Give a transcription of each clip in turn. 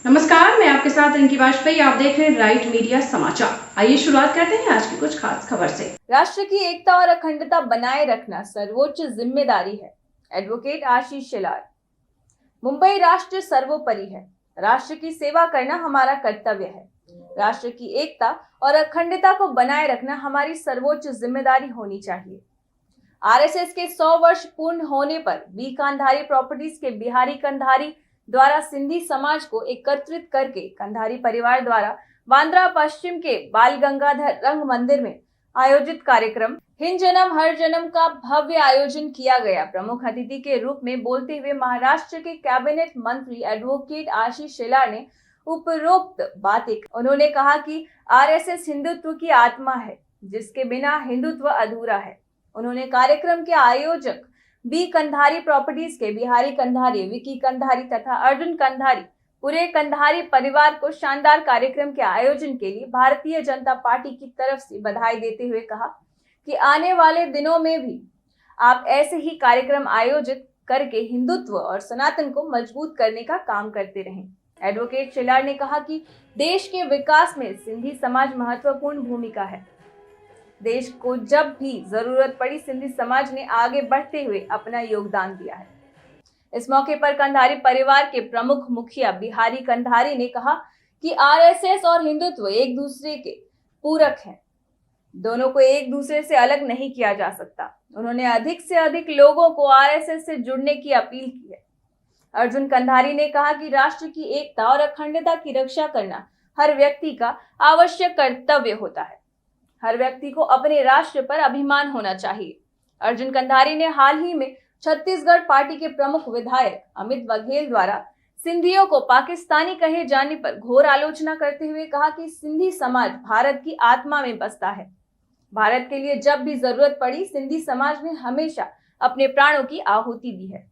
नमस्कार, मैं आपके साथ रिंकी वाजपेयी। आप देख रहे हैं राइट मीडिया समाचार। आइए शुरुआत करते हैं आज की कुछ खास खबर से। राष्ट्र की एकता और अखंडता बनाए रखना सर्वोच्च जिम्मेदारी है। एडवोकेट आशीष शेलार। मुंबई राष्ट्र सर्वोपरि है। राष्ट्र की सेवा करना हमारा कर्तव्य है। राष्ट्र की एकता और अखंडता को बनाए रखना हमारी सर्वोच्च जिम्मेदारी होनी चाहिए। आरएसएस के 100 वर्ष पूर्ण होने पर बी कंधारी प्रॉपर्टीज के बिहारी कंधारी द्वारा सिंधी समाज को एकत्रित करके कंधारी परिवार द्वारा बांद्रा पश्चिम के बाल गंगाधर रंग मंदिर में आयोजित कार्यक्रम हिंद जन्म हर जन्म का भव्य आयोजन किया गया। प्रमुख अतिथि के रूप में बोलते हुए महाराष्ट्र के कैबिनेट मंत्री एडवोकेट आशीष शेलार ने उपरोक्त बातें। उन्होंने कहा कि आरएसएस हिंदुत्व की आत्मा है, जिसके बिना हिंदुत्व अधूरा है। उन्होंने कार्यक्रम के आयोजक बी कंधारी प्रॉपर्टीज के बिहारी कंधारी, विकी कंधारी तथा अर्जुन कंधारी पूरे कंधारी परिवार को शानदार कार्यक्रम के आयोजन के लिए भारतीय जनता पार्टी की तरफ से बधाई देते हुए कहा कि आने वाले दिनों में भी आप ऐसे ही कार्यक्रम आयोजित करके हिंदुत्व और सनातन को मजबूत करने का काम करते रहें। एडवोकेट शेलार ने कहा कि देश के विकास में सिंधी समाज महत्वपूर्ण भूमिका है। देश को जब भी जरूरत पड़ी सिंधी समाज ने आगे बढ़ते हुए अपना योगदान दिया है। इस मौके पर कंधारी परिवार के प्रमुख मुखिया बिहारी कंधारी ने कहा कि आरएसएस और हिंदुत्व एक दूसरे के पूरक हैं। दोनों को एक दूसरे से अलग नहीं किया जा सकता। उन्होंने अधिक से अधिक लोगों को आरएसएस से जुड़ने की अपील की है। अर्जुन कंधारी ने कहा कि राष्ट्र की एकता और अखंडता की रक्षा करना हर व्यक्ति का आवश्यक कर्तव्य होता है। हर व्यक्ति को अपने राष्ट्र पर अभिमान होना चाहिए। अर्जुन कंधारी ने हाल ही में छत्तीसगढ़ पार्टी के प्रमुख विधायक अमित बघेल द्वारा सिंधियों को पाकिस्तानी कहे जाने पर घोर आलोचना करते हुए कहा कि सिंधी समाज भारत की आत्मा में बसता है। भारत के लिए जब भी जरूरत पड़ी सिंधी समाज ने हमेशा अपने प्राणों की आहुति दी है।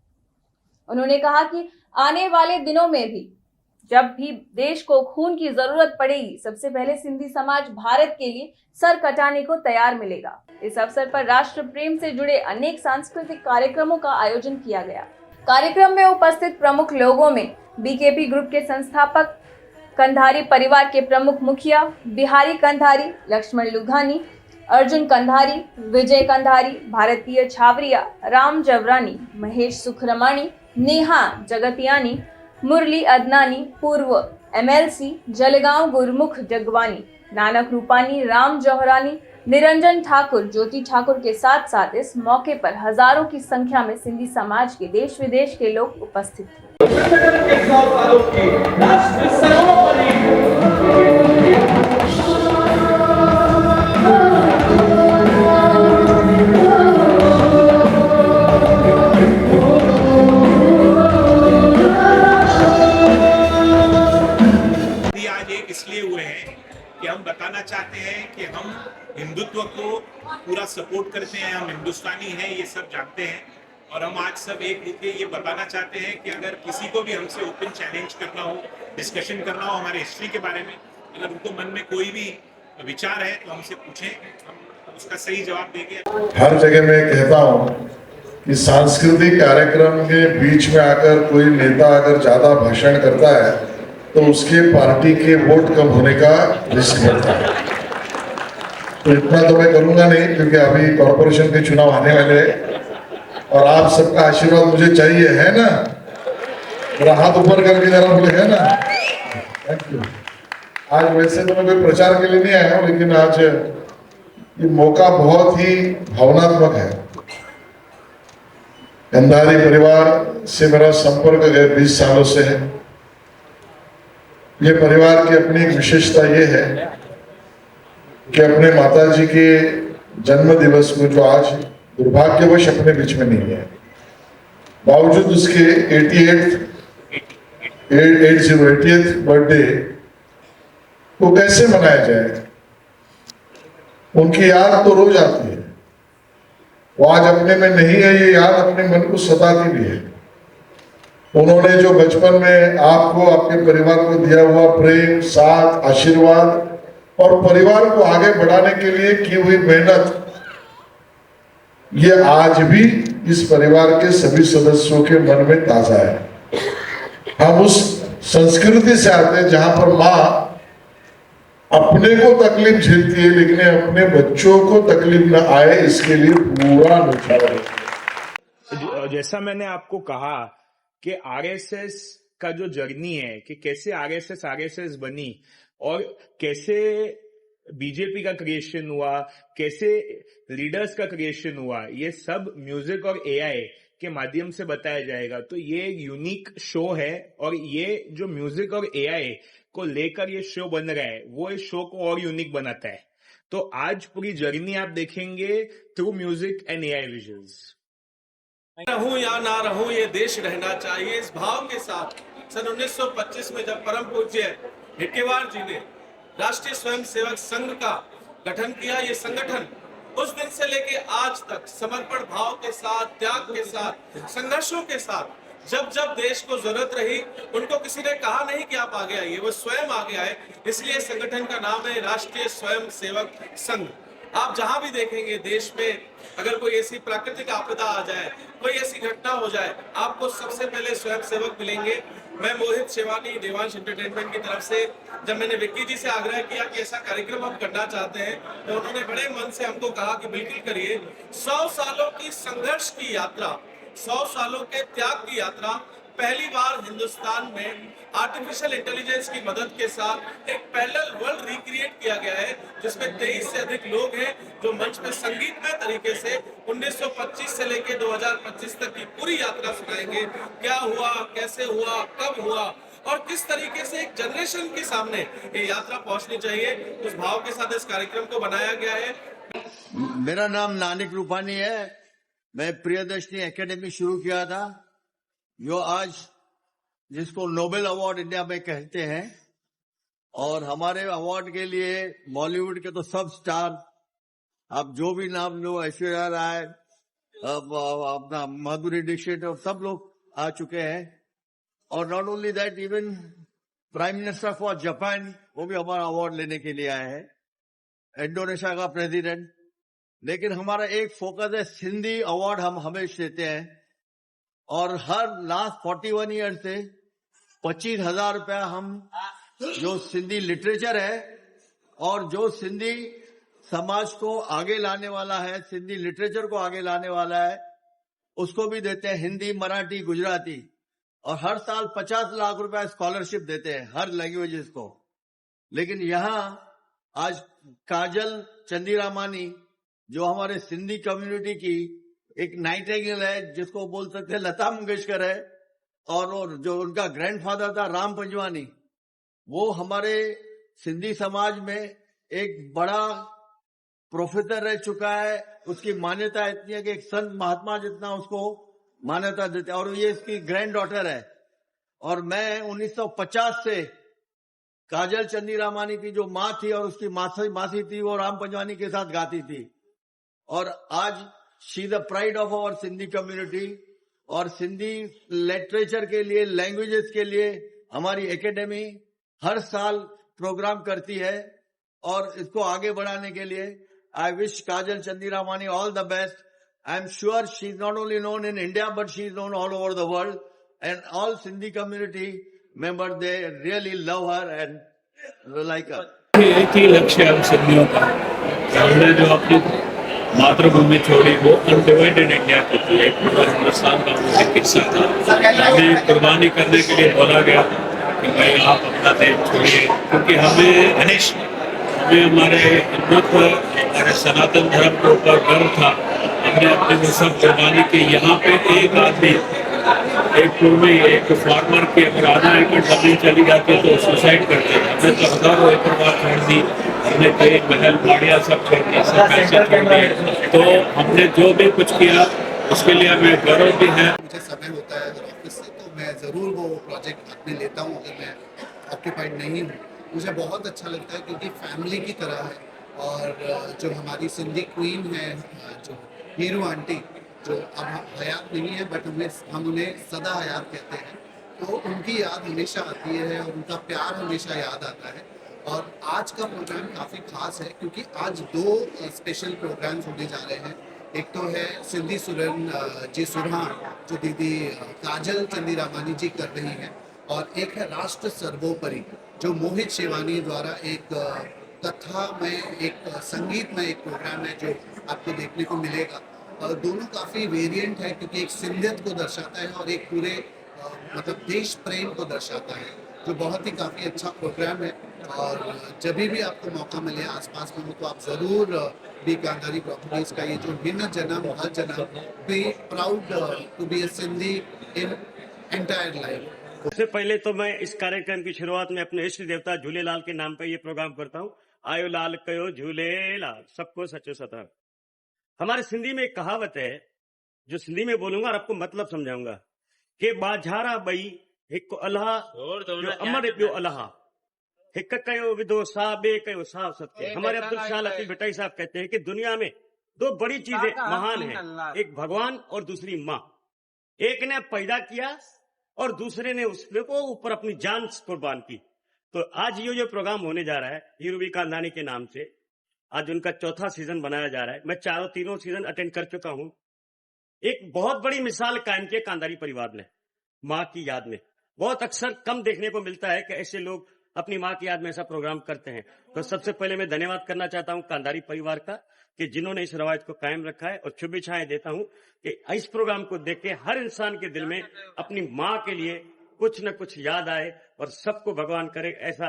उन्होंने कहा कि आने वाले दिनों में भी जब भी देश को खून की जरूरत पड़ेगी, सबसे पहले सिंधी समाज भारत के लिए सर कटाने को तैयार मिलेगा। इस अवसर पर राष्ट्र प्रेम से जुड़े अनेक सांस्कृतिक कार्यक्रमों का आयोजन किया गया। कार्यक्रम में उपस्थित प्रमुख लोगों में बीकेपी ग्रुप के संस्थापक, कंधारी परिवार के प्रमुख मुखिया बिहारी कंधारी, लक्ष्मण लुघानी, अर्जुन कंधारी, विजय कंधारी, भारतीय छावरिया, राम जवरानी, महेश सुखरमाणी, नेहा जगतियानी, मुरली अदनानी, पूर्व एमएलसी जलगांव गुरमुख जगवानी, नानक रूपानी, राम जौहरानी, निरंजन ठाकुर, ज्योति ठाकुर के साथ साथ इस मौके पर हजारों की संख्या में सिंधी समाज के देश विदेश के लोग उपस्थित थे। इसलिए हुए हैं कि हम बताना चाहते हैं कि हम हिंदुत्व को पूरा सपोर्ट करते हैं, हम हिंदुस्तानी हैं, ये सब जानते हैं। और हम आज सब एक होकर ये बताना चाहते हैं कि अगर किसी को भी हमसे ओपन चैलेंज करना हो, डिस्कशन करना हो हमारे हिस्ट्री के बारे में, अगर उनको मन में कोई भी विचार है तो हमसे पूछें, हम उसका सही जवाब देंगे। हर जगह मैं कहता हूँ कि सांस्कृतिक कार्यक्रम के बीच में आकर कोई नेता अगर ज्यादा भाषण करता है तो उसके पार्टी के वोट कम होने का रिस्क बढ़ता है। तो इतना तो मैं करूंगा नहीं, क्योंकि अभी कॉर्पोरेशन के चुनाव आने वाले हैं और आप सबका आशीर्वाद मुझे चाहिए, है ना? मेरा हाथ ऊपर करके जरा बोले, है ना? Thank you. आज वैसे तो मैं कोई प्रचार के लिए नहीं आया हूं, लेकिन आज ये मौका बहुत ही भावनात्मक है। कंधारी परिवार से मेरा संपर्क गए 20 सालों से है। ये परिवार की अपनी एक विशेषता ये है कि अपने माताजी के जन्म दिवस को, जो आज दुर्भाग्यवश अपने बीच में नहीं है, बावजूद उसके 80th बर्थडे को कैसे मनाया जाए, उनकी याद तो रोज आती है। वो आज अपने में नहीं है, ये याद अपने मन को सताती भी है। उन्होंने जो बचपन में आपको, आपके परिवार को दिया हुआ प्रेम, साथ, आशीर्वाद और परिवार को आगे बढ़ाने के लिए की हुई मेहनत, ये आज भी इस परिवार के सभी सदस्यों के मन में ताजा है। हम उस संस्कृति से आते हैं जहां पर माँ अपने को तकलीफ झेलती है लेकिन अपने बच्चों को तकलीफ न आए इसके लिए पूरा न्यौछावर है। जैसा मैंने आपको कहा कि आरएसएस का जो जर्नी है कि कैसे आरएसएस बनी और कैसे बीजेपी का क्रिएशन हुआ, कैसे लीडर्स का क्रिएशन हुआ, ये सब म्यूजिक और एआई के माध्यम से बताया जाएगा। तो ये एक यूनिक शो है और ये जो म्यूजिक और एआई को लेकर ये शो बन रहा है वो इस शो को और यूनिक बनाता है। तो आज पूरी जर्नी आप देखेंगे through music and AI visuals. रहूं या ना रहूं ये देश रहना चाहिए, इस भाव के साथ सन 1925 में जब परम पूज्य हेडगेवार जी ने राष्ट्रीय स्वयंसेवक संघ का गठन किया, ये संगठन उस दिन से लेके आज तक समर्पण भाव के साथ, त्याग के साथ, संघर्षों के साथ, जब जब देश को जरूरत रही उनको किसी ने कहा नहीं कि आप आगे आइए, वो स्वयं आगे आए। इसलिए संगठन का नाम है राष्ट्रीय स्वयंसेवक संघ। आप जहां भी देखेंगे देश में अगर कोई ऐसी प्राकृतिक आपदा आ जाए, कोई ऐसी घटना हो जाए, आपको सबसे पहले स्वयंसेवक मिलेंगे। मैं मोहित शेवानी देवांश एंटरटेनमेंट की तरफ से जब मैंने विक्की जी से आग्रह किया कि ऐसा कार्यक्रम हम करना चाहते हैं तो उन्होंने बड़े मन से हमको कहा कि बिल्कुल करिए। 100 सालों की संघर्ष की यात्रा, 100 सालों के त्याग की यात्रा पहली बार हिंदुस्तान में आर्टिफिशियल इंटेलिजेंस की मदद के साथ एक पैरेलल वर्ल्ड रिक्रिएट किया गया है, जिसमें 23 से अधिक लोग हैं जो मंच में संगीतमय तरीके से 1925 से लेकर 2025 तक की पूरी यात्रा सुनाएंगे। क्या हुआ, कैसे हुआ, कब हुआ और किस तरीके से एक जनरेशन के सामने ये यात्रा पहुंचनी चाहिए, उस भाव के साथ इस कार्यक्रम को बनाया गया है। मेरा नाम नानिक रूपानी है। मैं प्रियदर्शनी एकेडमी शुरू किया था, जो आज जिसको नोबेल अवार्ड इंडिया में कहते हैं, और हमारे अवार्ड के लिए बॉलीवुड के तो सब स्टार, आप जो भी नाम लो, ऐश्वर्या राय, अपना माधुरी दीक्षित, सब लोग आ चुके हैं। और not only that, even prime minister for Japan वो भी हमारा अवार्ड लेने के लिए आए हैं, इंडोनेशिया का प्रेसिडेंट। लेकिन हमारा एक फोकस है, सिंधी अवार्ड हम हमेशा देते हैं और हर लास्ट 41 ईयर से 25,000 रुपया हम जो सिंधी लिटरेचर है और जो सिंधी समाज को आगे लाने वाला है, सिंधी लिटरेचर को आगे लाने वाला है, उसको भी देते हैं, हिंदी, मराठी, गुजराती। और हर साल 50 लाख रुपया स्कॉलरशिप देते हैं हर लैंग्वेजेस को। लेकिन यहाँ आज काजल चंदीरामानी जो हमारे सिंधी कम्युनिटी की एक नाइटिंगेल है, जिसको बोल सकते हैं लता मंगेशकर है, और जो उनका ग्रैंडफादर था राम पंजवानी, वो हमारे सिंधी समाज में एक बड़ा प्रोफेसर रह चुका है। उसकी मान्यता इतनी है कि एक संत महात्मा जितना उसको मान्यता देते हैं, और ये इसकी ग्रैंड डॉटर है। और मैं 1950 से काजल चंदीरामानी की जो माँ थी और उसकी मासी थी, वो राम पंजवानी के साथ गाती थी। और आज she the pride of our Sindhi community. और सिंधी लिटरेचर के लिए, लैंग्वेजेस के लिए हमारी एकेडमी हर साल प्रोग्राम करती है, और इसको आगे बढ़ाने के लिए I wish Kajal Chandiramani all the best. I am sure she is not only known in India but she is known all over the world, and all Sindhi community member they really love her and like her. एक ही लक्ष्य हम सिंधियों का, हमने जो अपनी मातृभूमि छोड़ी वो अनडिवाइडेड इंडिया की थी, एक पूरा हिंदुस्तान का वो एक हिस्सा था। हमें कुर्बानी करने के लिए बोला गया कि भाई आप अपना देश छोड़िए, क्योंकि हमें हमारे हिंदुत्व, हमारे सनातन धर्म के ऊपर गर्व था। हमने अपने में सब कुर्बानी की। यहाँ पे एक आदमी, एक पूर्वी, एक फार्मर की अगर आधा एकड़ जमीन चली जाती तो सुसाइड करते थे। हमने तो हजारों एकड़ बात छोड़ दी, हमने कई महल बाड़ियाँ सब छोड़ दी, सब पैसे छोड़ दिए। तो हमने जो भी कुछ किया उसके लिए हमें गर्व भी है। मुझे समय होता है अगर ऑफिस से तो मैं ज़रूर वो प्रोजेक्ट हाथ में लेता हूँ अगर मैं ऑक्यूपाइड नहीं हूँ। मुझे बहुत अच्छा लगता है क्योंकि फैमिली की तरह है। और जो हमारी सिंधी क्वीन है, जो हीरू आंटी, जो अब हयात नहीं है बट हम उन्हें सदा हयात कहते हैं, तो उनकी याद हमेशा आती है और उनका प्यार हमेशा याद आता है। और आज का प्रोग्राम काफ़ी खास है क्योंकि आज 2 स्पेशल प्रोग्राम्स होने जा रहे हैं। एक तो है सिंधी सुरन जी सुरहान, जो दीदी काजल चंदीरामानी जी कर रही हैं, और एक है राष्ट्र सर्वोपरि, जो मोहित शेवानी द्वारा एक कथा में, एक संगीत में एक प्रोग्राम है जो आपको देखने को मिलेगा। और दोनों काफ़ी वेरिएंट है, क्योंकि एक सिंधियत को दर्शाता है और एक पूरे मतलब देश प्रेम को दर्शाता है, जो बहुत ही काफ़ी अच्छा प्रोग्राम है। और जब भी आपको मौका मिले, आसपास में हो, तो आप ज़रूर बी गांधारी प्रॉपर्टीज का ये जो हिन जन्म हर जन्म, be proud to be a Sindhi in entire life. सबसे पहले तो मैं इस कार्यक्रम की शुरुआत में अपने इष्ट देवता झूलेलाल के नाम पर ये प्रोग्राम करता हूँ। आयो लाल कयो झूलेलाल, सबको सचो सता। हमारे सिंधी में एक कहावत है, जो सिंधी में बोलूंगा और आपको मतलब समझाऊंगा, कि बाझारा बई हिक अल्लाह जो अमर पियो अल्लाह, हिक कयो विदो सा बे कयो साव सत्य। हमारे अब्दुल शाह लतीफ भट्टाई साहब कहते हैं कि दुनिया में दो बड़ी चीजें महान हैं, एक भगवान और दूसरी माँ। एक ने पैदा किया और दूसरे ने उसको ऊपर अपनी जान कुर्बान की। तो आज ये जो प्रोग्राम होने जा रहा है हीरूबी कांधानी के नाम से, आज उनका चौथा सीजन बनाया जा रहा है। मैं तीनों सीजन अटेंड कर चुका हूं। एक बहुत बड़ी मिसाल कायम की कांधारी परिवार ने माँ की याद में। बहुत अक्सर कम देखने को मिलता है कि ऐसे लोग अपनी माँ की याद में ऐसा प्रोग्राम करते हैं। तो सबसे पहले मैं धन्यवाद करना चाहता हूं कांधारी परिवार का, कि जिन्होंने इस रवायत को कायम रखा है। और शुभेच्छाएं देता हूं कि इस प्रोग्राम को देख के हर इंसान के दिल में अपनी माँ के लिए कुछ न कुछ याद आए और सबको भगवान करे ऐसा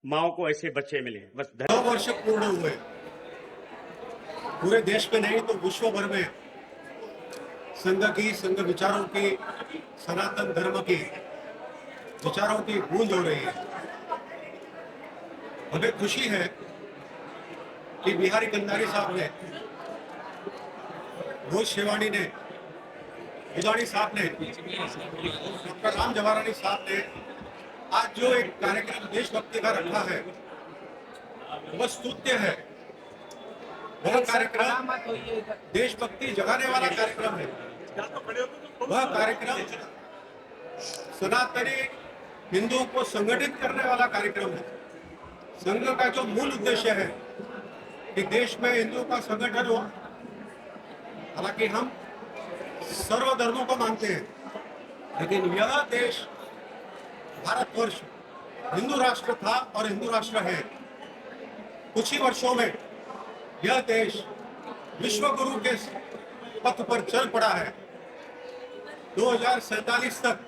माओ को ऐसे बच्चे मिले। बस 9 वर्ष पूर्ण हुए, पूरे देश में नहीं तो विश्व भर में संघ की, संघ विचारों की, सनातन धर्म की विचारों की गूंज हो रही है। हमें खुशी है कि बिहारी कंधारी साहब ने, मोहित शेवानी ने, उदानी साहब ने, डॉक्टर राम जवारानी साहब ने आज जो एक कार्यक्रम देशभक्ति का रखा है, वह स्तुत्य है। वह कार्यक्रम देशभक्ति जगाने वाला कार्यक्रम है। वह कार्यक्रम सनातनी हिंदुओं को संगठित करने वाला कार्यक्रम है। संघ का जो मूल उद्देश्य है कि देश में हिंदुओं का संगठन हो। हालांकि हम सर्व धर्मों को मानते हैं, लेकिन यह देश भारतवर्ष हिंदू राष्ट्र था और हिंदू राष्ट्र है। कुछ ही वर्षों में यह देश विश्व गुरु के पथ पर चल पड़ा है। 2047 तक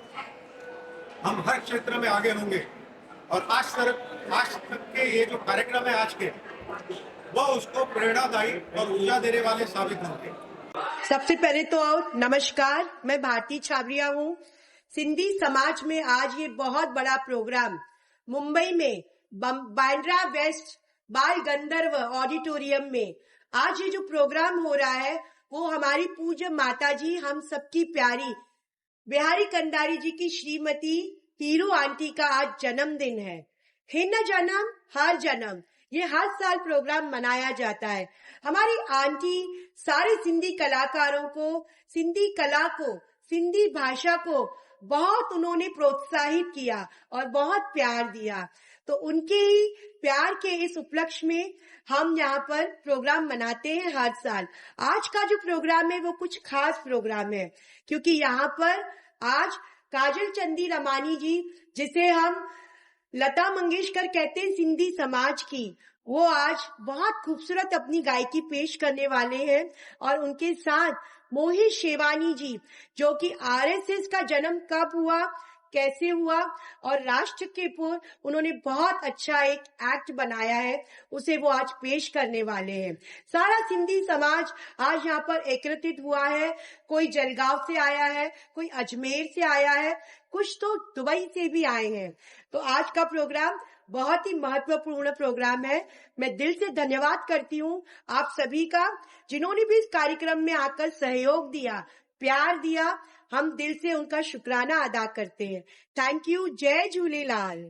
हम हर क्षेत्र में आगे होंगे और आज तक के ये जो कार्यक्रम है आज के, वह उसको प्रेरणादायी और ऊर्जा देने वाले साबित होंगे। सबसे पहले तो नमस्कार, मैं भारती छाबरिया हूँ। सिंधी समाज में आज ये बहुत बड़ा प्रोग्राम मुंबई में बांद्रा वेस्ट बाल गंधर्व ऑडिटोरियम में आज ये जो प्रोग्राम हो रहा है, वो हमारी पूज्य माता जी, हम सबकी प्यारी बिहारी कंधारी जी की श्रीमती हीरू आंटी का आज जन्मदिन है। हिन जन्म हर जन्म, ये हर साल प्रोग्राम मनाया जाता है। हमारी आंटी सारे सिंधी कलाकारों को, सिंधी कला को, सिंधी भाषा को बहुत उन्होंने प्रोत्साहित किया और बहुत प्यार दिया। तो उनके ही प्यार के इस उपलक्ष्य में हम यहाँ पर प्रोग्राम मनाते हैं हर साल। आज का जो प्रोग्राम है वो कुछ खास प्रोग्राम है, क्योंकि यहाँ पर आज काजल चंदी रमानी जी, जिसे हम लता मंगेशकर कहते हैं सिंधी समाज की, वो आज बहुत खूबसूरत अपनी गायकी पेश करने वाले हैं। और उनके साथ मोहित शेवानी जी, जो कि आरएसएस का जन्म कब हुआ, कैसे हुआ और राष्ट्र के पूर्व उन्होंने बहुत अच्छा एक एक्ट बनाया है, उसे वो आज पेश करने वाले हैं। सारा सिंधी समाज आज यहाँ पर एकत्रित हुआ है। कोई जलगांव से आया है, कोई अजमेर से आया है, कुछ तो दुबई से भी आए हैं। तो आज का प्रोग्राम बहुत ही महत्वपूर्ण प्रोग्राम है। मैं दिल से धन्यवाद करती हूँ आप सभी का, जिन्होंने भी इस कार्यक्रम में आकर सहयोग दिया, प्यार दिया। हम दिल से उनका शुक्राना अदा करते हैं। Thank you. जय झूलेलाल।